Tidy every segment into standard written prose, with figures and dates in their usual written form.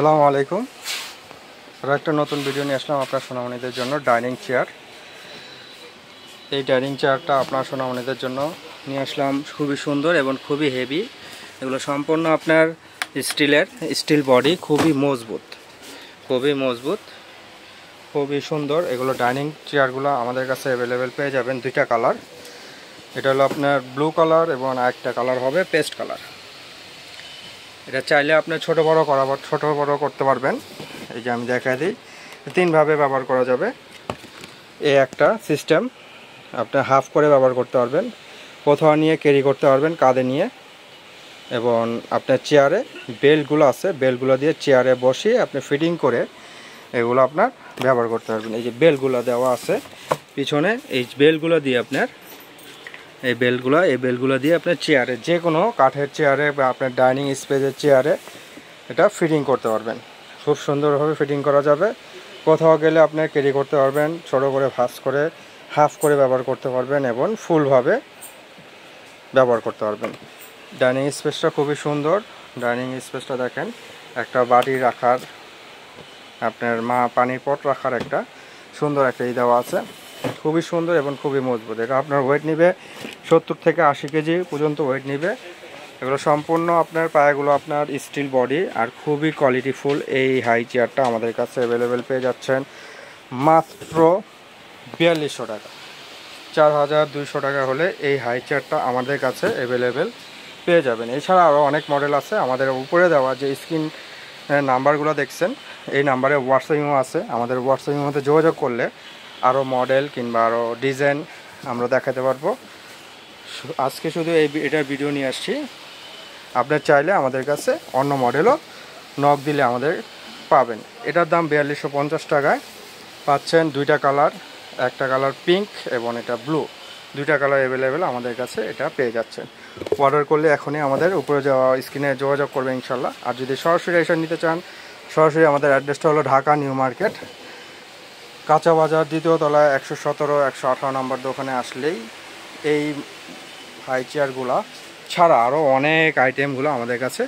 আসসালামু আলাইকুম। আর একটা নতুন ভিডিও নিয়ে আসলাম আপনার সোনামণিদের জন্য ডাইনিং চেয়ার। এই ডাইনিং চেয়ারটা আপনার সোনামণিদের জন্য নিয়ে আসলাম, খুবই সুন্দর এবং খুবই হেভি। এগুলো সম্পূর্ণ আপনার স্টিল বডি, খুবই মজবুত, খুবই সুন্দর। এগুলো ডাইনিং চেয়ারগুলো আমাদের কাছে অ্যাভেলেবেল পেয়ে যাবেন দুইটা কালার। এটা হলো আপনার ব্লু কালার এবং আরেকটা কালার হবে পেস্ট কালার। এটা চাইলে আপনি ছোট বড় করতে পারবেন। এই যে আমি দেখাই দিই, তিনভাবে ব্যবহার করা যাবে। এই একটা সিস্টেম, আপনি হাফ করে ব্যবহার করতে পারবেন, কোথাও নিয়ে ক্যারি করতে পারবেন কাঁধে নিয়ে। এবং আপনার চেয়ারে বেল্টগুলো আছে, বেল্টগুলো দিয়ে চেয়ারে বসিয়ে আপনি ফিটিং করে এগুলো আপনার ব্যবহার করতে পারবেন। এই যে বেল্টগুলো দেওয়া আছে পিছনে, এই বেল্টগুলো দিয়ে আপনার এই বেল্টগুলো দিয়ে আপনার চেয়ারে, যে কোনো কাঠের চেয়ারে বা আপনার ডাইনিং স্পেসের চেয়ারে এটা ফিটিং করতে পারবেন। খুব সুন্দরভাবে ফিটিং করা যাবে। কোথাও গেলে আপনি ক্যারি করতে পারবেন, ছোট করে হাফ করে ব্যবহার করতে পারবেন এবং ফুলভাবে ব্যবহার করতে পারবেন। ডাইনিং স্পেসটা খুবই সুন্দর। ডাইনিং স্পেসটা দেখেন, একটা বাটি রাখার, আপনার পানির পট রাখার একটা সুন্দর একটা দেওয়া আছে। খুবই সুন্দর এবং খুবই মজবুত। এটা আপনার ওয়েট নেবে 70 থেকে 80 কেজি পর্যন্ত ওয়েট নেবে। এগুলো সম্পূর্ণ আপনার পায়াগুলো আপনার স্টিল বডি আর খুবই কোয়ালিটিফুল। এই হাই চেয়ারটা আমাদের কাছে অ্যাভেলেবেল পেয়ে যাচ্ছেন মাত্র 4200 টাকা। 4200 টাকা হলে এই হাই চেয়ারটা আমাদের কাছে অ্যাভেলেবেল পেয়ে যাবেন। এছাড়া আরও অনেক মডেল আছে। আমাদের উপরে দেওয়া যে স্ক্রিন নাম্বারগুলো দেখছেন, এই নাম্বারে হোয়াটসঅ্যাপও আছে। আমাদের হোয়াটসঅ্যাপের মধ্যে যোগাযোগ করলে আরও মডেল কিংবা আরও ডিজাইন আমরা দেখাতে পারবো। আজকে শুধু এটার ভিডিও নিয়ে আসছি। আপনার চাইলে আমাদের কাছে অন্য মডেলও নক দিলে আমাদের পাবেন। এটার দাম 4250 টাকায় পাচ্ছেন দুইটা কালার, একটা কালার পিঙ্ক এবং এটা ব্লু। দুইটা কালার অ্যাভেলেবেল আমাদের কাছে এটা পেয়ে যাচ্ছেন। অর্ডার করলে এখনই আমাদের উপরে যাওয়া স্ক্রিনে যোগাযোগ করবেন ইনশাল্লাহ। আর যদি সরাসরি এসে নিতে চান, সরাসরি আমাদের অ্যাড্রেসটা হলো ঢাকা নিউ মার্কেট, কাঁচা বাজার, দ্বিতীয় তলায় 117 118 নম্বর দোকানে আসলেই এই হাই চেয়ারগুলো ছাড়া আরও অনেক আইটেমগুলো আমাদের কাছে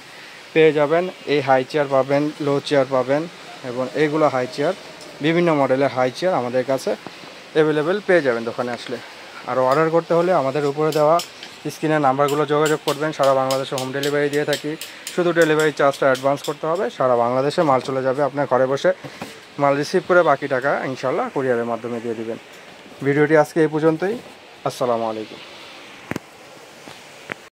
পেয়ে যাবেন। এই হাই চেয়ার পাবেন, লো চেয়ার পাবেন এবং এইগুলো হাই চেয়ার, বিভিন্ন মডেলের হাই চেয়ার আমাদের কাছে অ্যাভেলেবেল পেয়ে যাবেন দোকানে আসলে। আর অর্ডার করতে হলে আমাদের উপরে দেওয়া স্ক্রিনের নাম্বারগুলো যোগাযোগ করবেন। সারা বাংলাদেশে হোম ডেলিভারি দিয়ে থাকি। শুধু ডেলিভারি চার্জটা অ্যাডভান্স করতে হবে। সারা বাংলাদেশে মাল চলে যাবে, আপনার ঘরে বসে মাল রিসিভ করে বাকি টাকা ইনশাল্লাহ কুরিয়ারের মাধ্যমে দিয়ে দিবেন। ভিডিওটি আজকে এই পর্যন্তই। আসসালামু আলাইকুম।